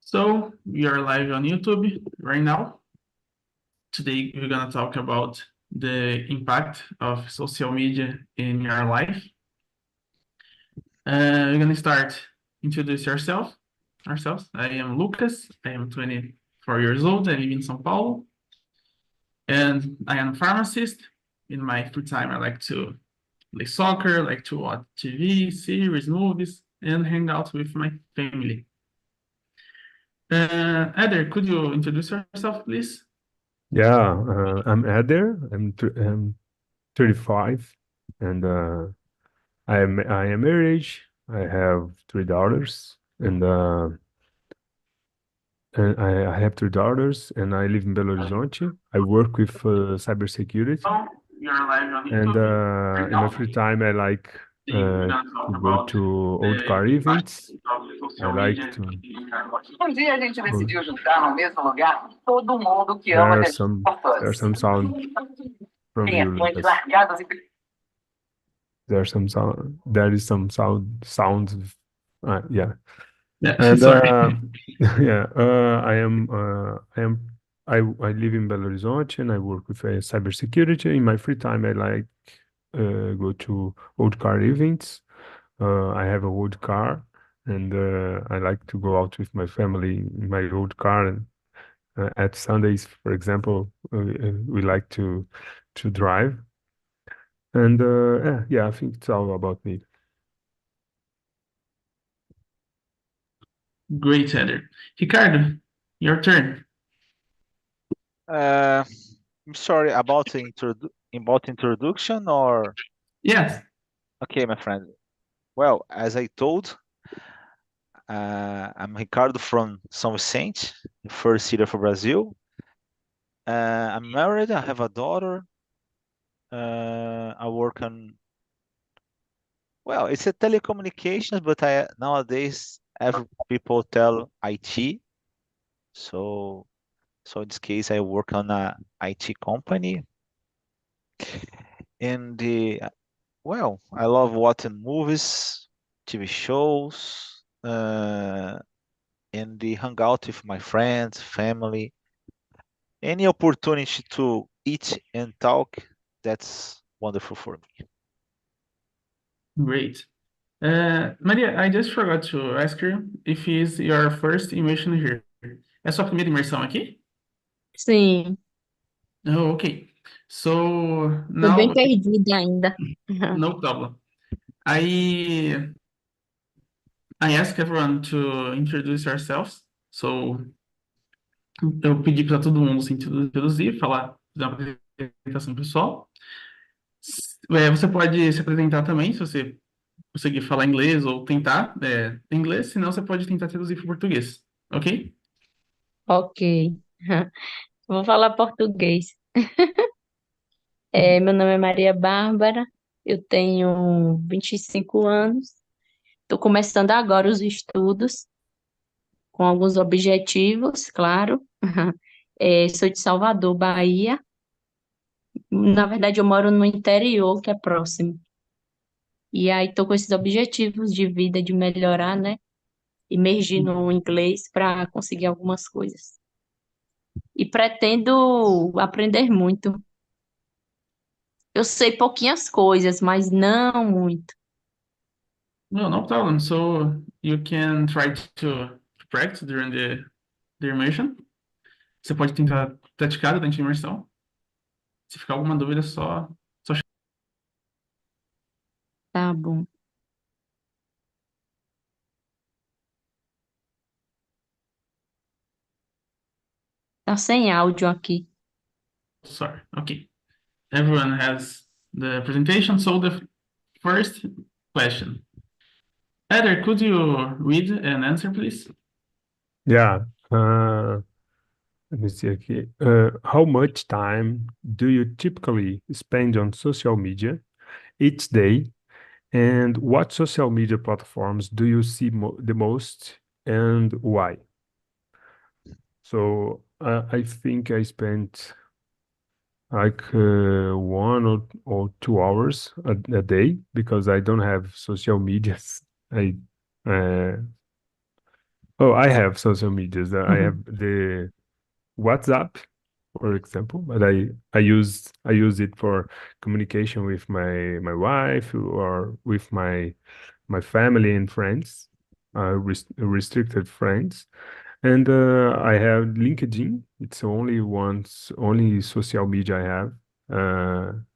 So we are live on YouTube right now. Today we're gonna talk about the impact of social media in your life. We're gonna start. Introduce yourself. Ourselves. I am Lucas. I am 24 years old. I live in São Paulo, and I am a pharmacist. In my free time, I like to play soccer, like to watch TV, series, movies, and hang out with my family. Eder, could you introduce yourself, please? Yeah, I'm Eder. I'm 35, and I am married. I have three daughters, and I have three daughters, and I live in Belo Horizonte. I work with cybersecurity, So you're live on and YouTube right in my now. free time, I like Today we're gonna to talk go about to old the car impact events. of I social like media to. in your life. Um dia a gente go- decidiu juntar no mesmo lugar todo mundo que There ama are The Last some of there are Us. some sound from you, Criações Lucas. largadas e There is some sound. Yeah. Yeah, And sorry. yeah, I live in Belo Horizonte and I work with cybersecurity. In my free time, I like go to old car events. I have a old car, and I like to go out with my family in my old car. And at Sundays, for example, we like to drive. And yeah, I think it's all about me. Great, Heather. Ricardo, your turn. Uh, I'm sorry about introduction or Yes. okay, my friend. Well, as I told, I'm Ricardo from São Vicente, the first city of Brazil. I'm married. I have a daughter. I work on it's a telecommunications, but I nowadays every people tell IT. So so in this case, I work on a IT company. And I love watching movies, TV shows, and the hangout with my friends, family. Any opportunity to eat and talk, that's wonderful for me. Great. Maria, I just forgot to ask you if it's your first immersion here. É sua primeira imersão aqui? Sim, Oh, okay. So tô bem now, perdida ainda. no problem. I I ask everyone to introduce yourselves. So eu pedi para todo mundo se introduzir, falar, fazer uma apresentação pessoal. Você pode se apresentar também, se você conseguir falar inglês ou tentar inglês, senão você pode tentar traduzir para o português, ok? Ok. Vou falar português. Meu nome é Maria Bárbara, eu tenho 25 anos, estou começando agora os estudos, com alguns objetivos, claro. Sou de Salvador, Bahia. Na verdade, eu moro no interior, que é próximo. E aí estou com esses objetivos de vida, de melhorar, né? Imergir no inglês para conseguir algumas coisas. E pretendo aprender muito. Eu sei pouquinhas coisas, mas não muito. No, no problem. So you can try to practice during the immersion. Você pode tentar praticar durante a imersão. Se ficar alguma dúvida, só Tá bom. Tá sem áudio aqui. sorry. Okay. Everyone has the presentation. So the first question. Heather, could you read and answer, please? Yeah. Let me see aqui. How much time do you typically spend on social media each day? And what social media platforms do you see the most and why? So I think I spent like 1 or 2 hours a day because I don't have social medias. I uh, Oh, I have social medias. I Mhm. have the WhatsApp, for example, but I use it for communication with my wife or with my family and friends, restricted friends. And I have LinkedIn. It's only social media I have,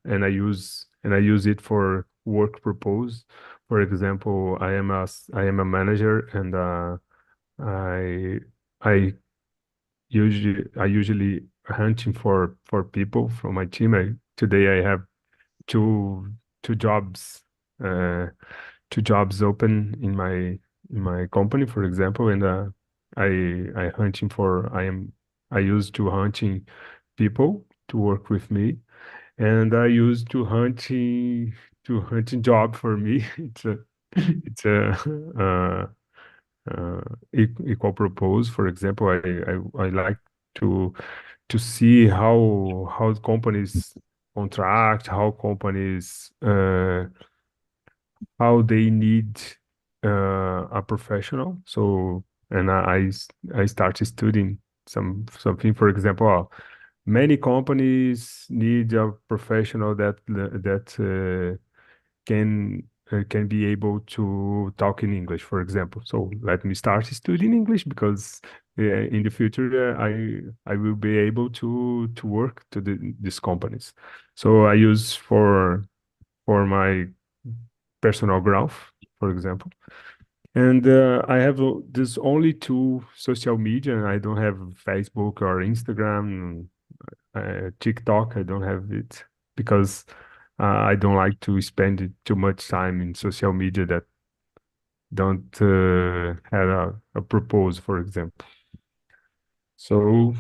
and I use it for work purpose. For example, I am a manager, and I I I usually hunting for people from my team. Today I have two two jobs uh, two jobs open in my company, for example, and I hunting for I used to hunting people to work with me, and I used to hunting job for me. It's a equal purpose. For example, I like to to see how companies contract, how they need a professional. So, and I started studying something. For example, many companies need a professional that can be able to talk in English, for example. So let me start studying English because in the future I will be able to work to these companies. So I use for my personal growth, for example. And I have this only two social media. And I don't have Facebook or Instagram, TikTok. I don't have it because I don't like to spend too much time in social media that don't have a purpose, for example. So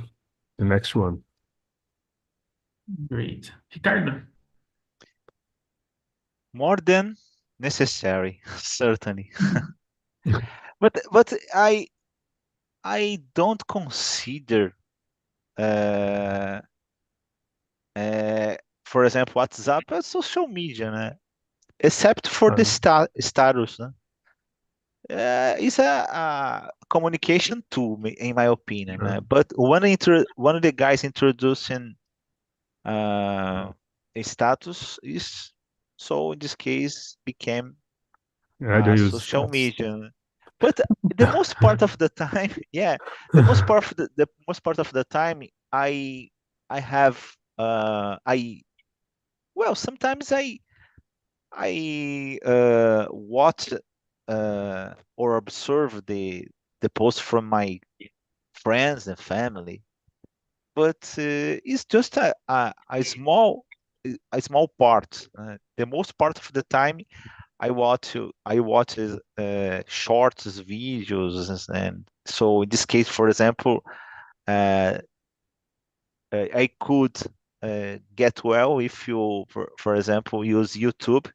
the next one. Great. Ricardo. More than necessary, certainly. But I don't consider uh, uh, for example, WhatsApp as social media, né? Except for the Uh, status, né? It's a communication tool, in my opinion. uh, But one of the guys introducing uh, a status is so in this case became I don't use social stats. media. But the most part of the time, yeah, the most part of the time, I have I well sometimes I watch or observe the post from my friends and family, but it's just a small part. The most part of the time, I watch shorts, videos, and so in this case, for example, uh, I could get well if you, for example, use YouTube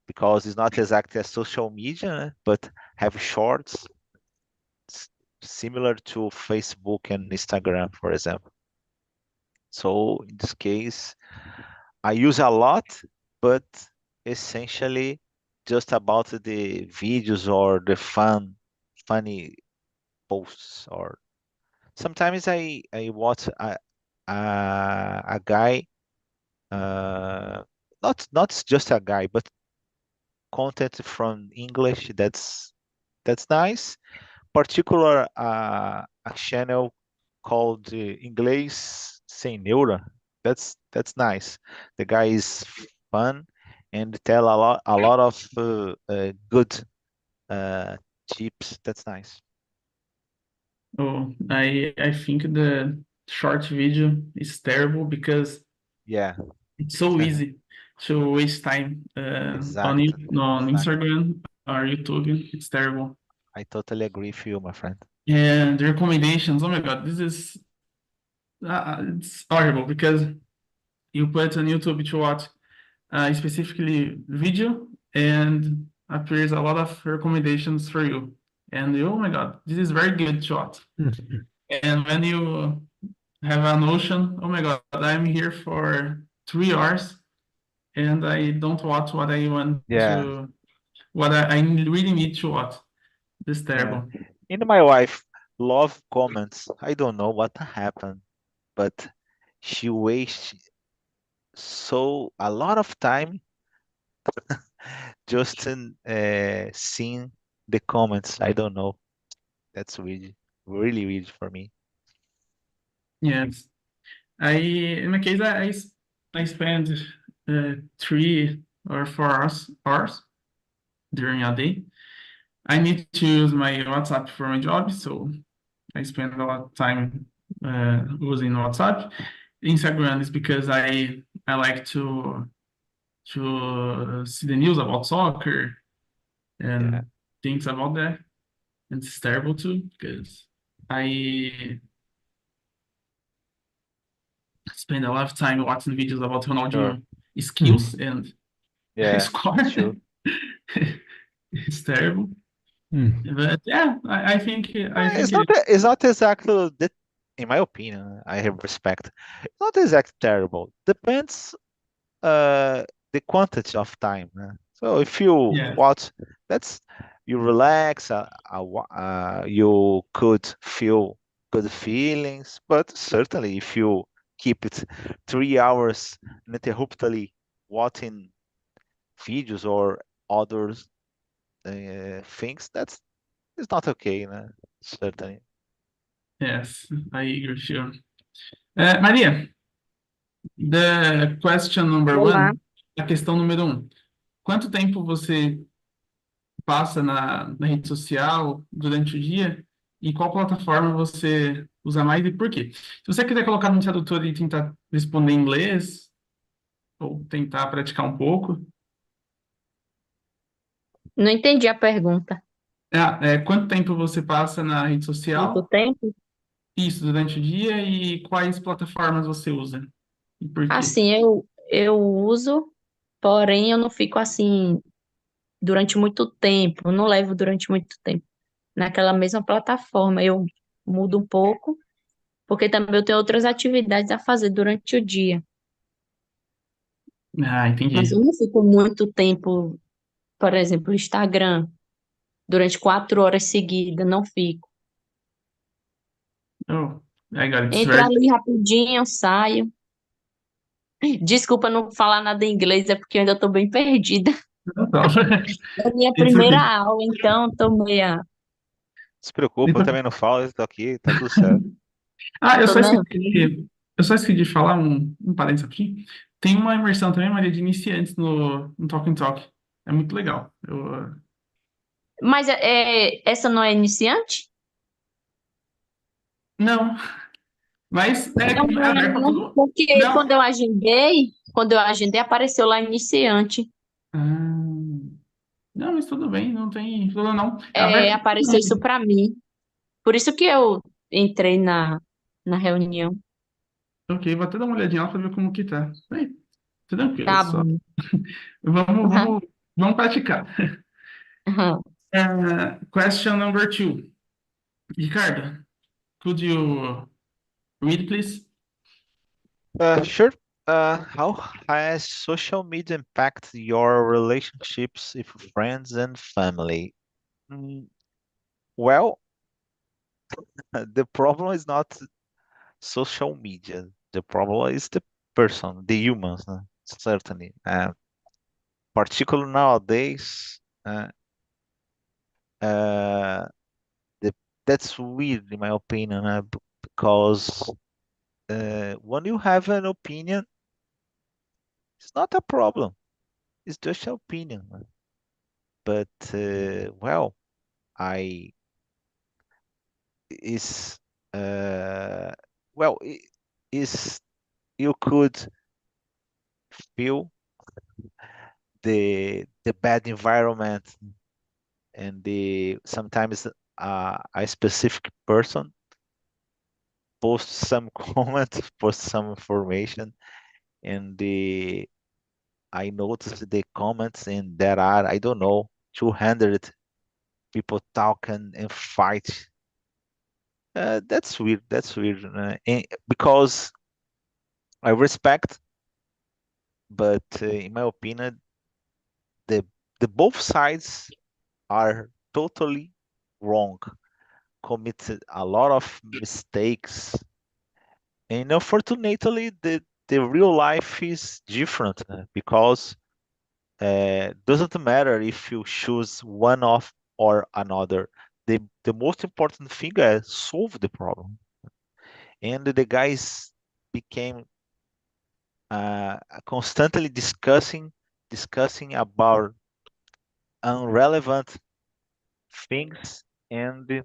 because it's not exactly a social media, but have shorts s- similar to Facebook and Instagram, for example. So in this case, I use a lot, but essentially just about the videos or the funny posts. Or sometimes I watch a guy, uh, not just a guy, but content from English that's nice. Particular a channel called Inglês Sem Neura. That's nice. The guy is fun and tell a lot of good uh, tips. That's nice. Oh, I think the short video is terrible because Yeah, it's so easy to waste time exactly. on Exactly. Instagram or YouTube. It's terrible. I totally agree with you, my friend. And the recommendations, oh my God, this is it's horrible because you put on YouTube to watch specifically video and appears a lot of recommendations for you. And oh my God, this is very good to watch. And when you have a notion, oh my God, I'm here for 3 hours and I don't watch what I Yeah, really need to watch. This is yeah. terrible. And my wife love comments. I don't know what happened, but she wastes so a lot of time just in seeing the comments. I don't know. That's weird, really weird for me. Yes. In my case, I spend 3 or 4 hours during a day. I need to use my WhatsApp for my job, so I spend a lot of time using WhatsApp. Instagram is because I like to see the news about soccer Yeah, and things about that. And it's terrible too because I spend a lot of time watching videos about sure. Ronaldinho Mm. skills and Yeah, score. it's true. It's terrible. Mm. But yeah, I think it. It's not exactly the, in my opinion, I have respect. It's not exactly terrible. Depends uh the quantity of time. So if you Yeah. watch, that's you relax, you could feel good feelings, but certainly if you keep it 3 hours uninterruptedly watching videos or others things, that's it's not okay, certainly. Yes, I agree with you. Maria, the question number Olá. one, a questão número um. Quanto tempo você passa na rede social durante o dia? E qual plataforma você usa mais e por quê? Se você quiser colocar no tradutor e tentar responder em inglês, ou tentar praticar um pouco. Não entendi a pergunta. Quanto tempo você passa na rede Quanto social? tempo? Isso, durante o dia e quais plataformas você usa? E por quê? Assim, eu uso, porém eu não fico assim durante muito tempo, eu não levo durante muito tempo naquela mesma plataforma. Eu mudo um pouco, porque também eu tenho outras atividades a fazer durante o dia. Ah, Mas eu entendi. não fico muito tempo, por exemplo, Instagram, durante 4 horas seguidas, não fico. Oh, I got it. Entro ali rapidinho, saio. Desculpa não falar nada em inglês, é porque eu ainda estou bem perdida. Então, É a minha it's primeira okay. aula, então estou meia. Se preocupa, It's eu okay. também não falo, eu tô aqui, tá tudo certo. Ah, Tô nervosa. eu só esqueci de falar um parênteses aqui. Tem uma imersão também, Maria, de iniciantes no Talk and Talk. É muito legal. Mas essa não é iniciante? Não, mas é aberto para todo mundo. Porque Não. quando eu agendei, apareceu lá iniciante. Ah, não, mas tudo bem, não tem problema não. É aberto para todo Apareceu isso mundo. para mim. Por isso que eu entrei na reunião. Ok, vou até dar uma olhadinha lá para ver como que tá. Bem, tranquilo, Tá só. bom. Vamos, vamos, vamos praticar. Aham. Question number two. Ricardo, could you read, please? Sure. How has social media impacted your relationships with friends and family? Mm, Well, the problem is not social media. The problem is the person, the humans, certainly. Particularly nowadays, uh, the, that's weird in my opinion, because when you have an opinion, it's not a problem. It's just an opinion. But well, I is well is you could feel the bad environment and the sometimes a specific person post some comment, post some information, and the I noticed the comments and there are, I don't know, 200 people talking and fight. That's weird. That's weird. Because I respect, but in my opinion, the the both sides are totally wrong. committed a lot of mistakes. And unfortunately, the real life is different because doesn't matter if you choose one of or another. The most important thing is solve the problem. And the guys became constantly discussing about irrelevant things, and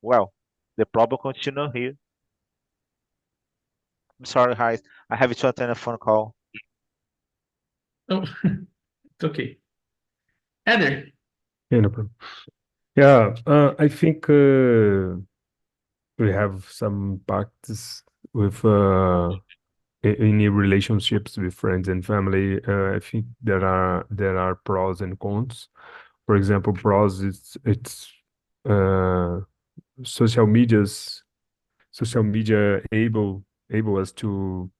well, the problem continue here. I'm sorry, guys. I have to attend a phone call. Oh, it's okay. Heather, Yeah, no problem. Yeah, I think we have some impacts with any relationships with friends and family. I think there are pros and cons. For example, pros, it's uh, social medias social media able us to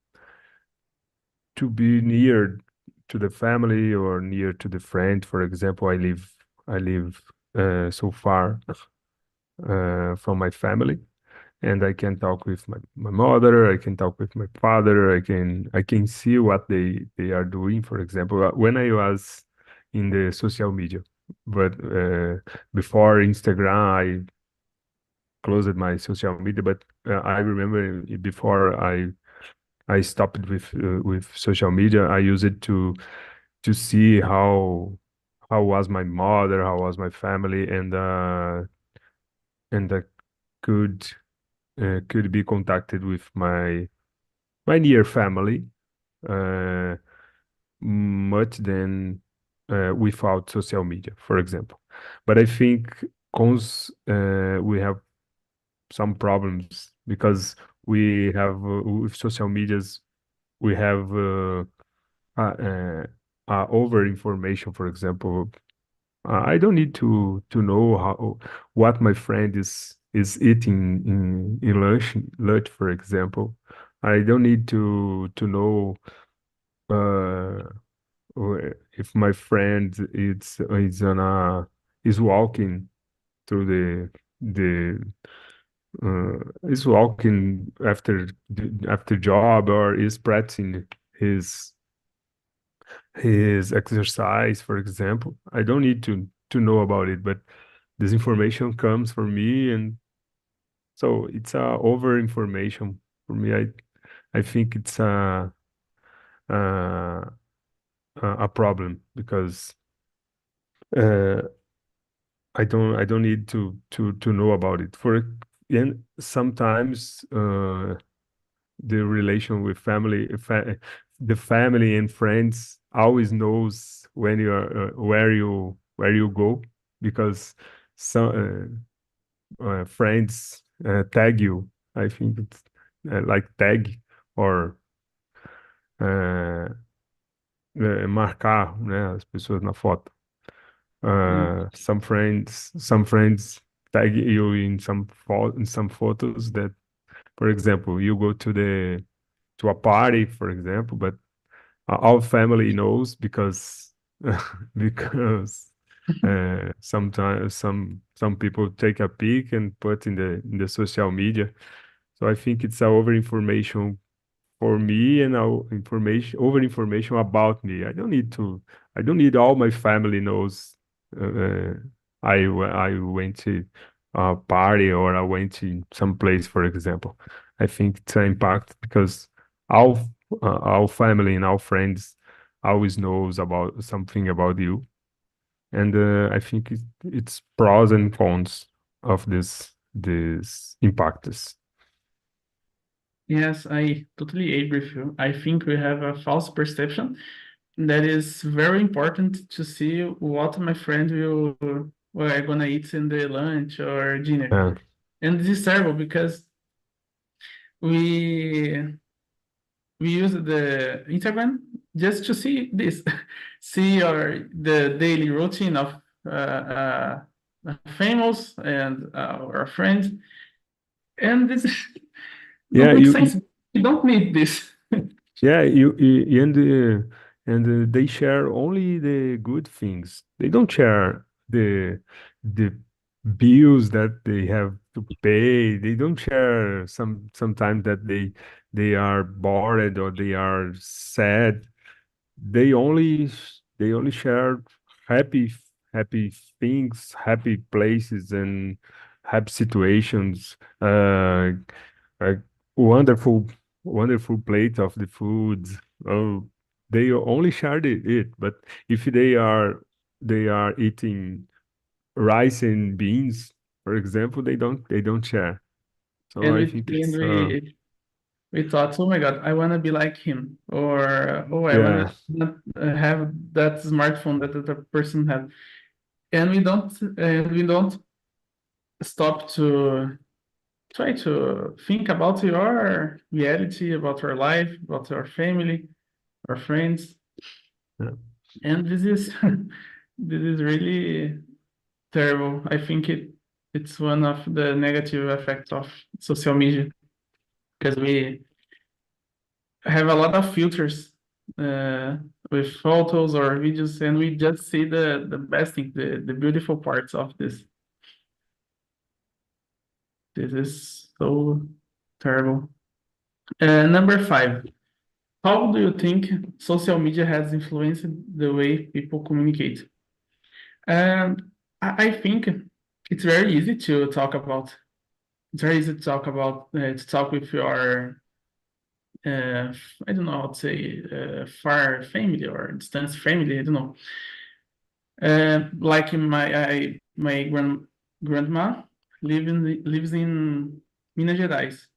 be near to the family or near to the friend. For example, I live so far from my family, and I can talk with my mother, I can talk with my father, I can see what they are doing. For example, when I was in the social media, but before Instagram, I closed my social media. But I remember before I stopped with social media, I used it to see how was my mother, how was my family, and I could could be contacted with my near family uh, much than without social media, for example. But I think we have some problems because we have with social medias we have over information. For example, I don't need to know what my friend is eating in lunch, for example. I don't need to know uh, if my friend is walking through the is walking after job, or is practicing his his exercise, for example. I don't need to know about it, but this information comes for me, and so it's over information for me. I think it's a a problem because uh, I don't need to know about it. And sometimes the relation with the family and friends always knows when you are where you go, because some friends tag you. I think it's like tag or uh, marcar, né, as pessoas na foto. mm, Some friends tag you in some photos that, for example, you go to a party, for example, but our family knows because because sometimes some people take a pic and put in the social media. So I think it's a over information for me, and over information about me. I don't need all my family knows uh, I went to a party or I went to some place, for example. I think it's an impact because our our family and our friends always knows about something about you, and I think it's pros and cons of this impacts. yes, I totally agree with you. I think we have a false perception that is very important to see what my friend will are gonna eat in the lunch or dinner. Yeah, And this is terrible because we we use the Instagram just to see this, see the daily routine of famous and our friends, and this don't yeah, make you, sense. You don't need this. yeah, and they share only the good things. They don't share the bills that they have to pay. They don't share sometimes that they are bored or they are sad. They only share happy happy things, happy places, and happy situations. A wonderful plate of the food. Oh, they only share it. But if they are eating rice and beans, for example, they don't share. So And I we think and it's we thought, oh my God, I want to be like him, or oh, I want yeah, to have that smartphone that the person had, and we don't stop to try to think about your reality, about your life, about your family, our friends, yeah. and this is this is really terrible. I think it's one of the negative effects of social media because we have a lot of filters uh, with photos or videos, and we just see the best thing, the beautiful parts of this. This is so terrible. Number five, how do you think social media has influenced the way people communicate? And I think it's very easy to talk about. It's very easy to talk about to talk with your I don't know how to say far family or distance family. I don't know. Like my grandma lives in Minas Gerais,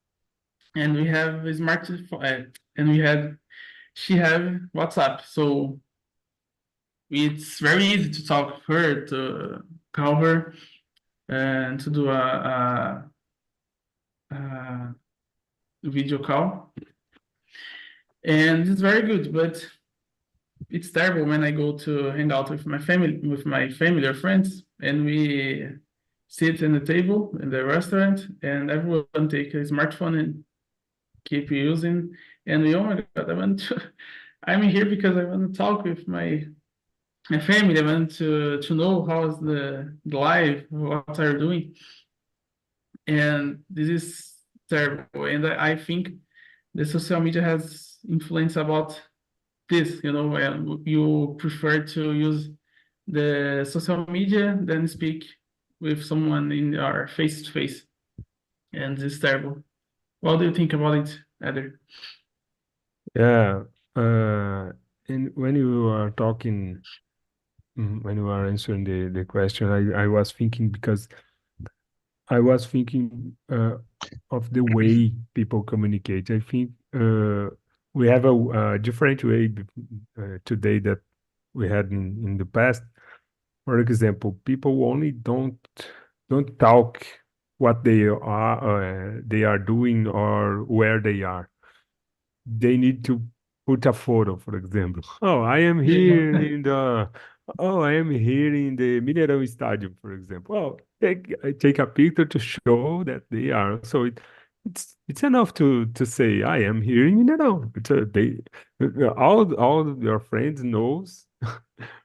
and we have a smartphone, and she have WhatsApp, so it's very easy to talk to her, to call her, and to do a video call, and it's very good. But it's terrible when I go to hang out with my family or friends, and we sit in the table in the restaurant, and everyone take a smartphone and keep using. And we, oh my God, I'm here because I want to talk with my family. I want to know how's the life, what are you doing, and this is terrible. And I think the social media has influence about this, you prefer to use the social media than speak with someone in our face to face, and this is terrible. What do you think about it, Eder? Yeah. Uh, and when you are talking, when you are answering the question, I was thinking because I was thinking of the way people communicate. I think we have a different way today that we had in the past. For example, people only don't talk what they are doing or where they are. They need to put a photo, for example. I am here in the Mineirão Stadium, for example. Take a picture to show that they are. So it's enough to say I am here in Mineirão. All your friends knows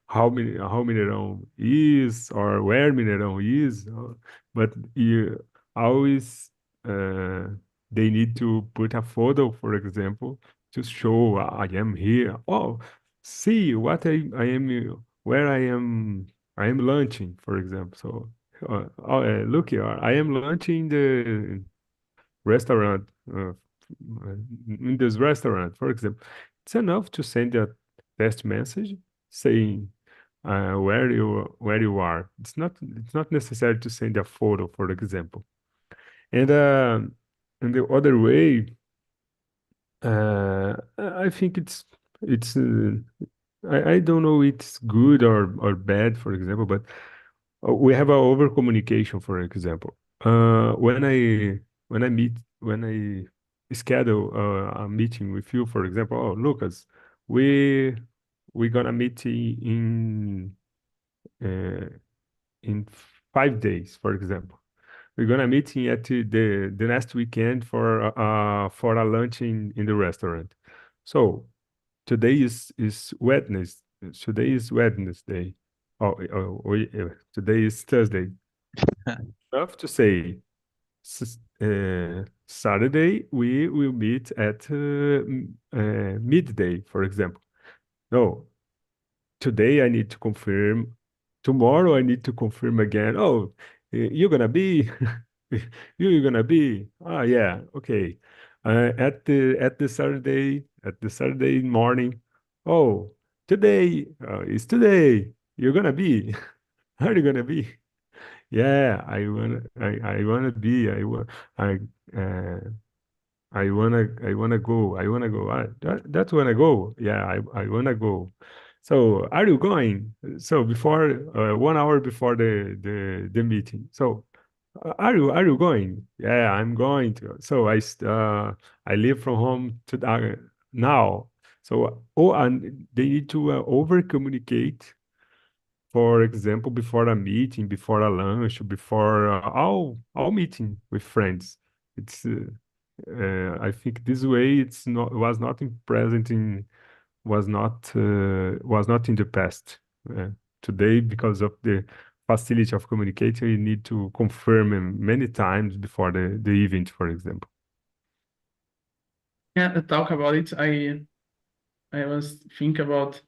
how Mineirão is or where Mineirão is, but you always uh, they need to put a photo, for example, to show I am here. Oh, see what I am, where I am lunching, for example. So, look here, I am lunching in the restaurant, in this restaurant, for example. It's enough to send a text message saying where you are. It's not necessary to send a photo, for example. And the other way, I think it's I don't know it's good or bad, for example, but we have a over communication, for example. When I schedule a meeting with you, for example, oh Lucas, we we're gonna meet uh, in 5 days, for example. We're gonna meeting at the next weekend for a lunch in the restaurant. So today is Wednesday. Today is Wednesday. Today is Thursday. Enough to say, Saturday we will meet at midday, for example. No, today I need to confirm. Tomorrow I need to confirm again. Oh, you're gonna be, you're gonna be. Ah, yeah, okay. At the Saturday morning. Oh, today it's today. You're gonna be. Are you gonna be? Yeah, I wanna be. I uh, I wanna go. I wanna go. That's wanna go. Yeah, I wanna go. So are you going? So before 1 hour before the meeting. So are you going? Yeah, I'm going to. So I leave from home to now. So and they need to over communicate, for example, before a meeting, before a lunch, before all meeting with friends. It's I think this way it's not was not in present in was not in the past. Today, because of the facility of communicating, you need to confirm many times before the event, for example. Yeah, to talk about it, I was think about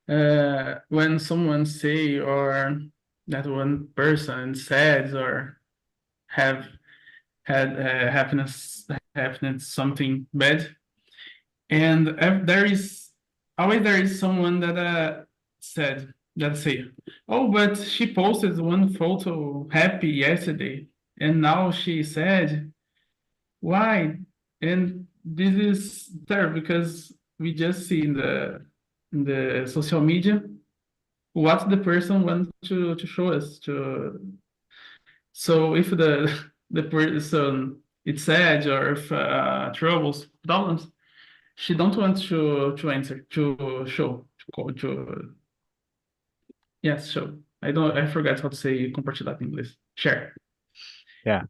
when someone say or that one person said or have had happened something bad, and there is someone that said that say, oh, but she posted one photo happy yesterday, and now she said why? And this is terrible because we just see in the social media what the person wants to show us to. So if the person it's sad or if problems, she don't want to answer to show to call to yes show. I forgot how to say compartilhar in English. Share, Yeah.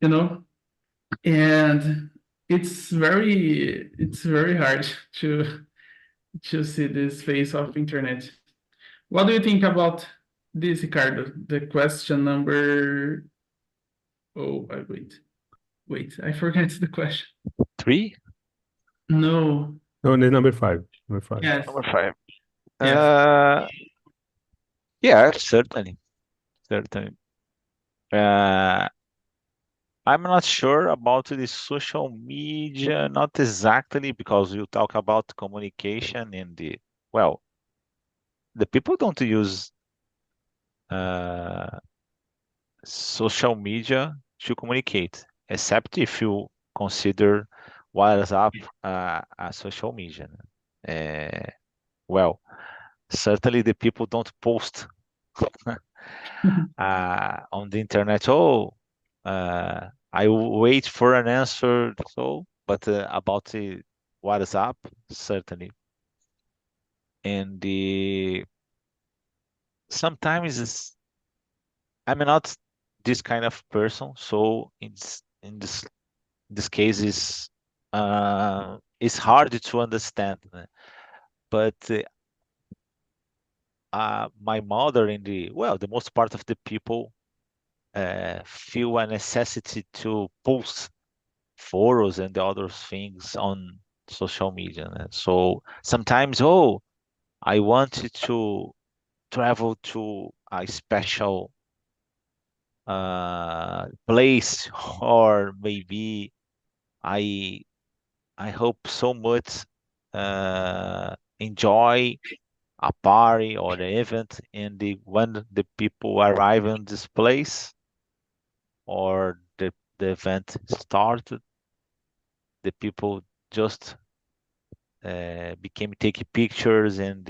you know, and it's very hard to see this face of internet. What do you think about this, Ricardo? The question number. Oh, wait, I forgot the question. 3? No. No, the number five. Number five. Yes. Number 5. Yes. Yeah, certainly. Certainly. Uh, I'm not sure about the social media, not exactly because you talk about communication and well, the people don't use uh, social media to communicate, except if you consider WhatsApp a social media. Uh, well, certainly the people don't post on the internet. Oh, I wait for an answer. So, but about the WhatsApp, certainly, and the sometimes I'm not this kind of person. So in this case is it's hard to understand. But my mother and the most part of the people feel a necessity to post photos and the other things on social media. So sometimes, oh, I wanted to travel to a special place, or maybe I I hope so much enjoy a party or an event, and when the people arrive in this place or the event started, the people just became taking pictures and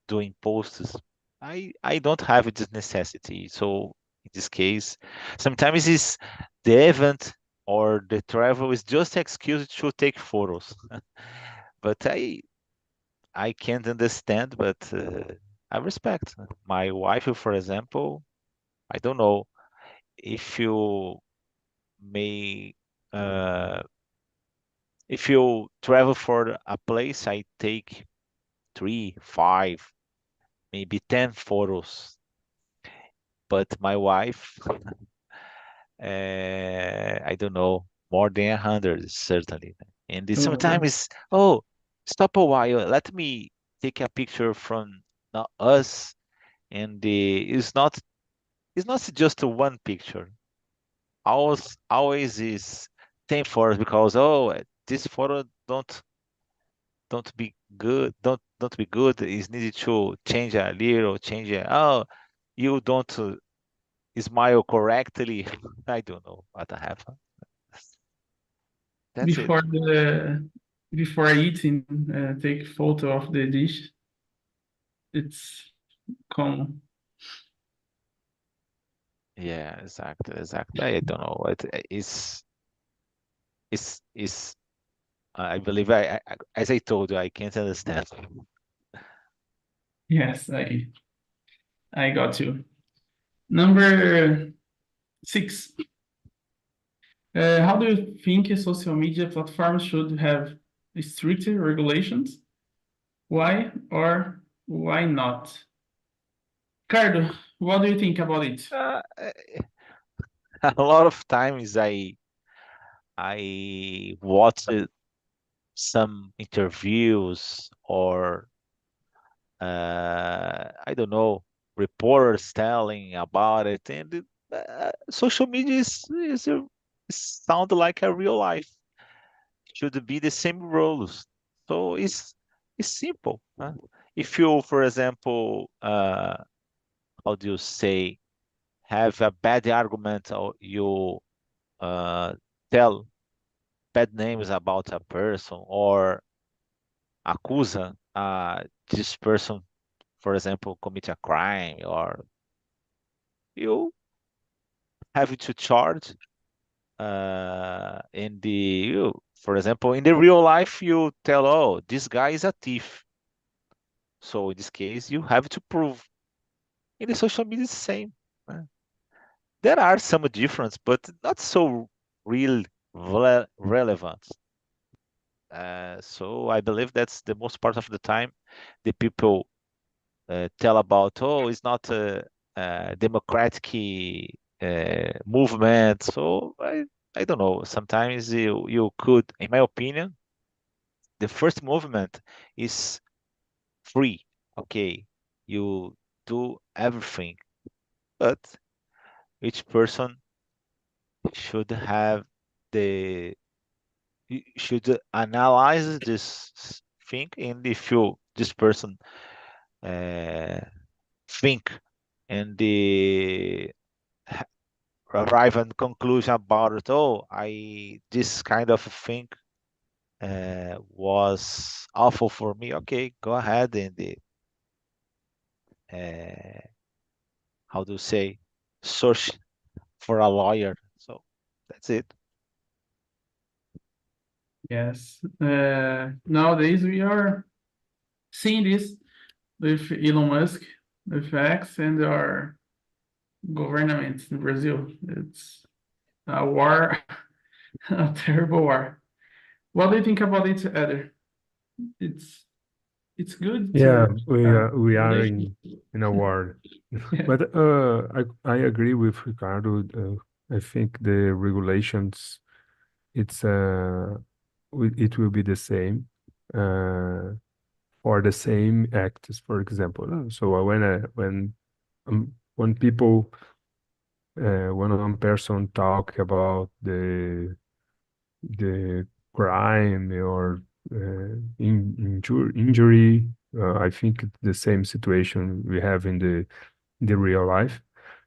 doing posts. I don't have this necessity. So in this case, sometimes it's the event or the travel is just excuse to take photos. But I can't understand, but I respect. My wife, for example, I don't know if you may uh, if you travel for a place, I take 3, 5, maybe 10 photos. but my wife, I don't know, more than 100 certainly. And Oh my God. sometimes, oh, stop a while, let me take a picture from us, and it's not just one picture. Always is 10 photos because this photo don't be good, don't be good. Is needed to change a little, change it. Oh, you don't smile correctly. I don't know what happened. That's it. Before before eating, take photo of the dish. It's common. Yeah, exactly. I don't know. It's. I believe as I told you, I can't understand. Yes, I got you. Number 6. How do you think social media platforms should have stricter regulations? Why or why not? Ricardo, what do you think about it? A lot of times I watch some interviews or I don't know, reporters telling about it, and social media sound like a real life. Should be the same rules. So it's simple. If you, for example, how do you say, have a bad argument or you uh, tell bad names about a person or accusa this person, for example, commit a crime, or you have to charge in the for example, in the real life you tell, oh, this guy is a thief. So in this case you have to prove. In the social media it's the same. uh, there are some difference but not so real relevant. So I believe that's the most part of the time the people tell about, oh, it's not a democratic movement. So I don't know. Sometimes you could, in my opinion, the first movement is free. Okay, you do everything, but each person should have the you should analyze this thing, and if you this person uh, think and the arrive at conclusion about it. Oh, I this kind of thing was awful for me. Okay, go ahead and uh, how do you say, search for a lawyer. So that's it. Yes. Nowadays we are seeing this with Elon Musk, with X, and our government in Brazil. It's a war, a terrible war. What do you think about it, Eder? It's it's good Yeah, to we are relation. in a war. Yeah. But I agree with Ricardo. I think the regulations it's it will be the same uh, for the same acts, for example. So when people when one person talk about the crime or injury, I think it's the same situation we have in the real life.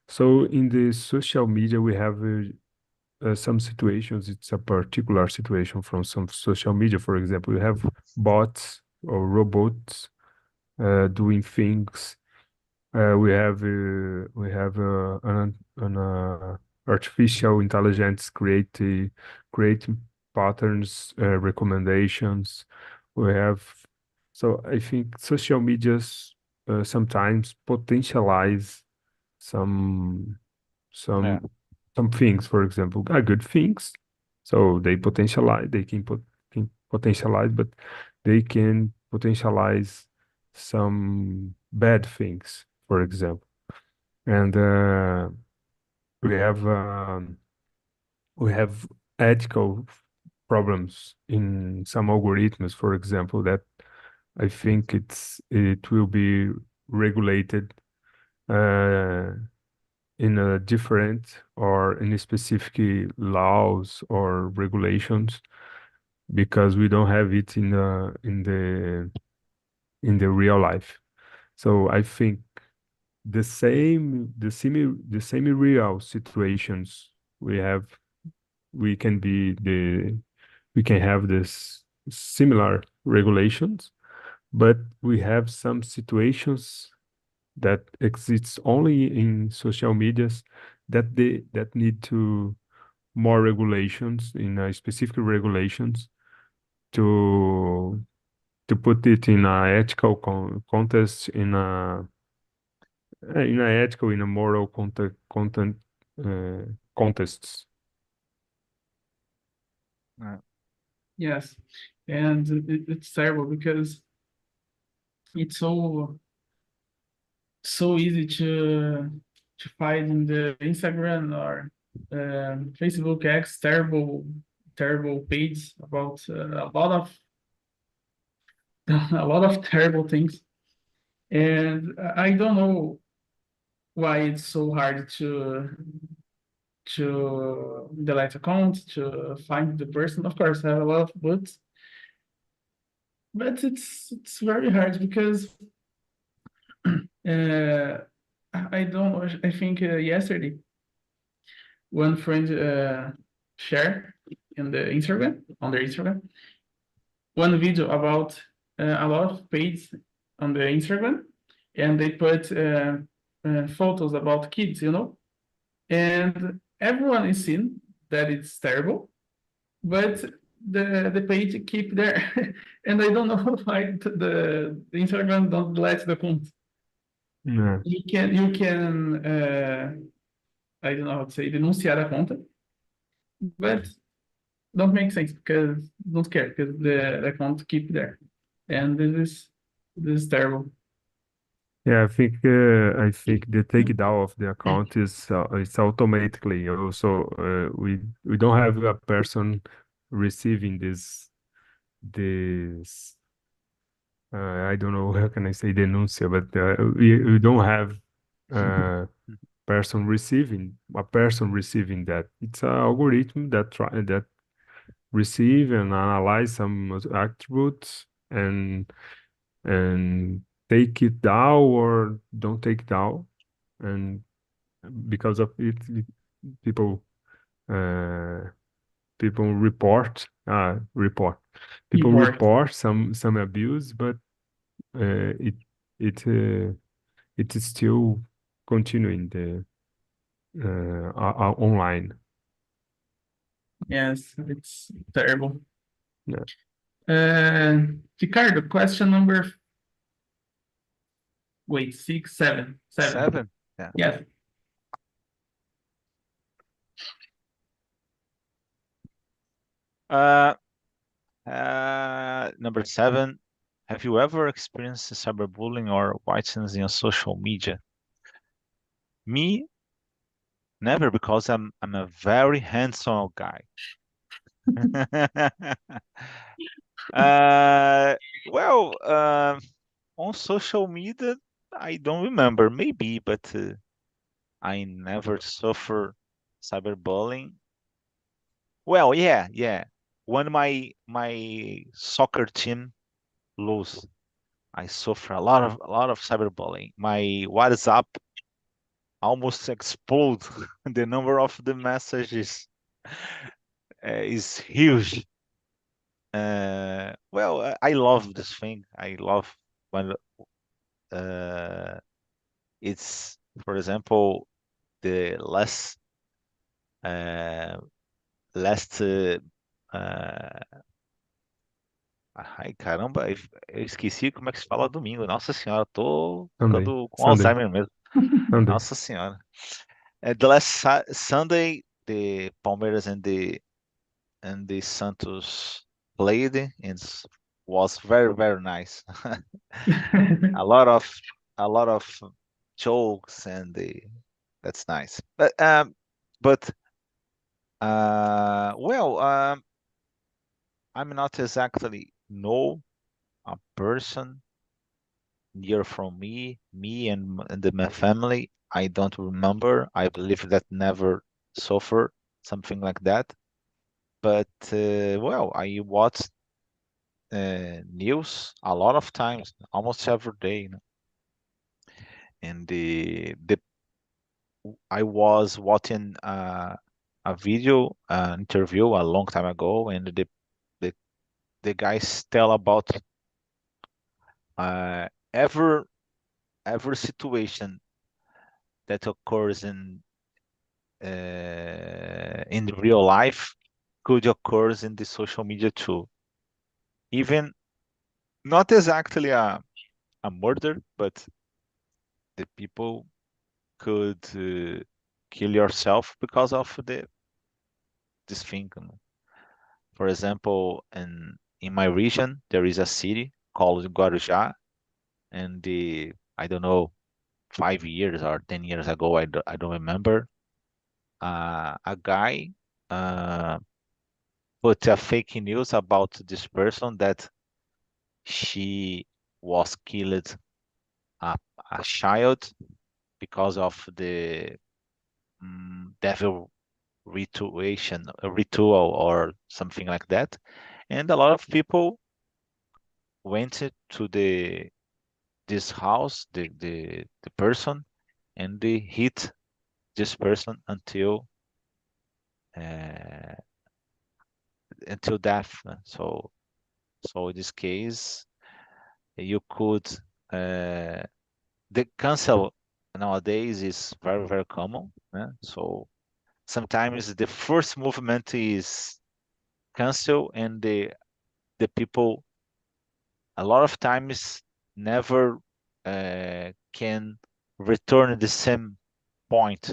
So in the social media, we have some situations. It's a particular situation from some social media. For example, we have bots or robots doing things. We have an artificial intelligence create patterns, recommendations. We have so I think social medias sometimes potentialize some Yeah. some some things, for example, are good things. So they can potentialize, but they can potentialize some bad things, for example. and we have um, we have ethical problems in some algorithms, for example, that I think it will be regulated uh, in a different or in specific laws or regulations because we don't have it in the real life. So I think the same real situations we have we can be the we can have this similar regulations, but we have some situations that exists only in social medias that need to more regulations in specific regulations to put it in a ethical contest in a ethical in a moral content uh, contests. Uh, Yes, and it's terrible because it's so easy to find in the Instagram or Facebook X terrible pages about a lot of a lot of terrible things, and I don't know why it's so hard to delete account to find the person. Of course, I have a lot of buts, but it's very hard because uh, I don't know. I think yesterday one friend shared in the Instagram on their Instagram one video about a lot of pages on the Instagram, and they put photos about kids, and everyone is seeing that it's terrible, but the page keep there, and I don't know why the Instagram don't let the account. Yeah. You can I don't know how to say denunciar a conta, but don't make sense because don't care because the account keep there, and this is terrible. Yeah, I think the takedown of the account is it's automatically also we don't have a person receiving this I don't know how can I say denuncia, but we don't have uh person receiving that. It's an algorithm that receive and analyze some attributes and take it down or don't take it down. And because of it people uh, people people Report. report some abuse, but it it it is still continuing the online. Yes, it's terrible. Yeah. Ricardo, question number, wait, six, seven. 7? Yeah. Yes. Uh, Number 7. Have you ever experienced cyberbullying or violence in social media? Me, never, because I'm a very handsome guy. Uh, well, on social media, I don't remember. Maybe, but I never suffer cyberbullying. Well, yeah, yeah. When my soccer team lose, I suffer a lot of cyberbullying. My WhatsApp almost explode. The number of the messages is huge. Well, I love this thing. I love when uh, it's, for example, the uh, last ai, caramba, eu esqueci como é que se fala domingo. Nossa senhora, tô Sunday, ficando com Sunday, Alzheimer mesmo. Sunday. Nossa senhora. The last Sunday, the Palmeiras and the Santos played, and it was very very nice. a lot of a lot of jokes and that's nice. But I'm not exactly know a person near from me and my family. I don't remember. I believe that never suffer something like that. But I watch news a lot of times, almost every day. And the I was watching a video, interview a long time ago, and the the guys tell about uh, every every situation that occurs in real life could occurs in the social media too. Even not exactly a murder, but the people could kill yourself because of this thing. For example, in my region, there is a city called Guarujá, and I don't know, 5 years or 10 years ago, I don't remember. A guy uh, put a fake news about this person that she was killed a, a child because of the devil ritual or something like that. And a lot of people went to this house, the person, and they hit this person uh, until death. So in this case, you could uh, the cancel nowadays is very very common. So sometimes the first movement is cancel, and the people a lot of times never can return the same point.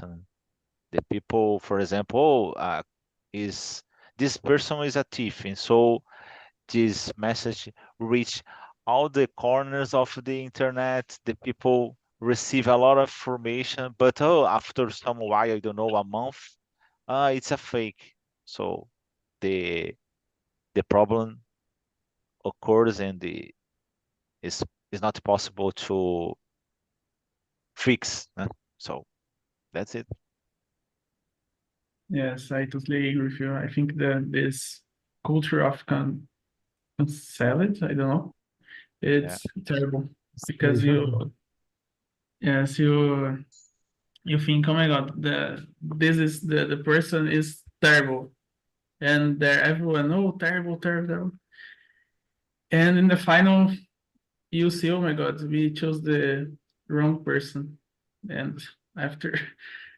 The people, for example, is this person is a thief, and so this message reach all the corners of the internet. The people receive a lot of information, but after some while, I don't know, a month, it's a fake. So the the problem occurs, and is is not possible to fix. So that's it. Yes, I totally agree with you. I think that this culture of cancel it, I don't know, Yeah. it's terrible because Crazy. yes, you think, oh my God, this is the person is terrible, and there everyone, oh, terrible, terrible, terrible. And in the final, you see, oh my God, we chose the wrong person, and after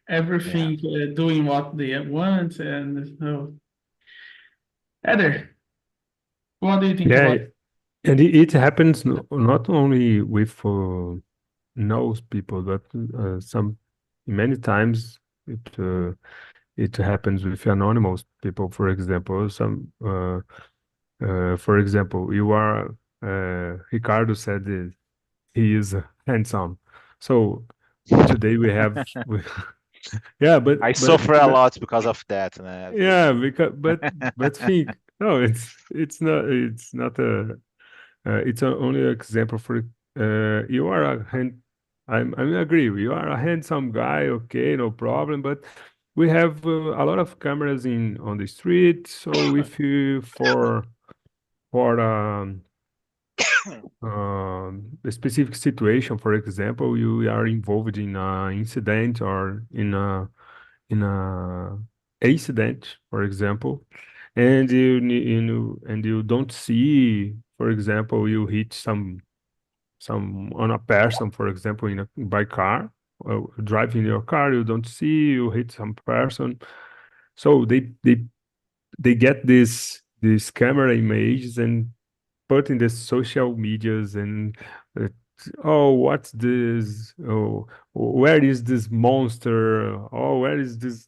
Yeah. everything doing what they want, and oh, Yeah. Heather, what do you think Yeah, about? and it happens not only with knows people, but some many times it happens with anonymous people. For example, for example, you are Ricardo said that he is handsome. So today we have yeah, I suffer a lot because of that. yeah, because but think no, it's not a it's only an example for you are a hand. I agree. You are a handsome guy. Okay, no problem. But we have a lot of cameras in on the street. So if you for a specific situation, for example, you are involved in an incident or in a accident, for example, and you don't see, for example, you hit some on a person, for example, in a by car, driving your car, you don't see, you hit some person, so they get this camera images and put in the social medias and uh, oh, what's this, oh, where is this monster, oh, where is this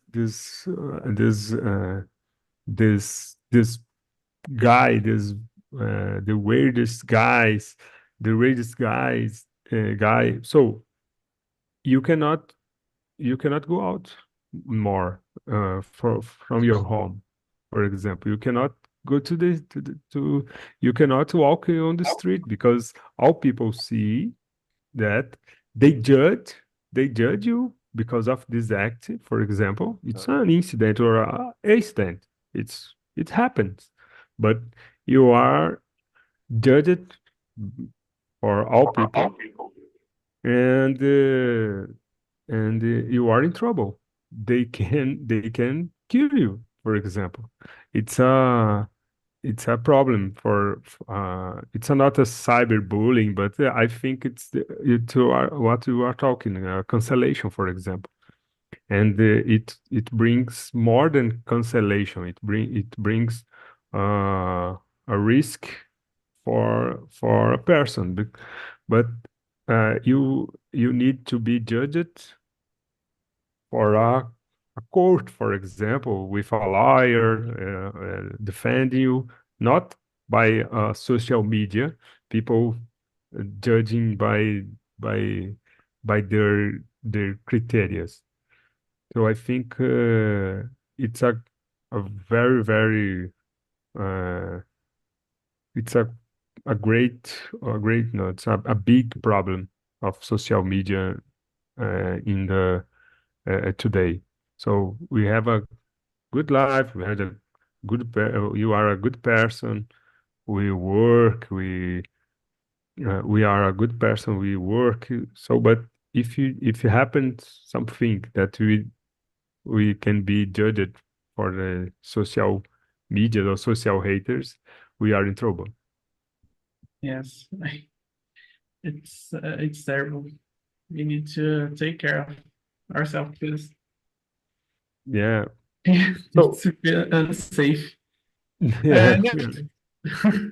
guy, the weirdest guys guy. So you cannot go out more from your home. For example, you cannot go to you cannot walk on the street because all people see that they judge they judge you because of this act. For example, it's an incident or a accident. It happens, but you are judged for all people, and you are in trouble. They can kill you, for example. It's a it's a problem for it's not a cyberbullying, but I think what you are talking, cancellation, for example. And it brings more than cancellation. It brings a risk for a person. But you need to be judged for a court, for example, with a lawyer defending you, not by social media, people judging by by their criteria. So I think it's a very uh, it's a great no, it's a big problem of social media in the today. So we have a good life. We had a you are a good person. We work. We are a good person. We work. So, but if you happen something that we can be judged for the social media or social haters, we are in trouble. Yes, it's terrible. We need to take care of ourselves because Yeah. it's So a bit unsafe. yeah, Yeah.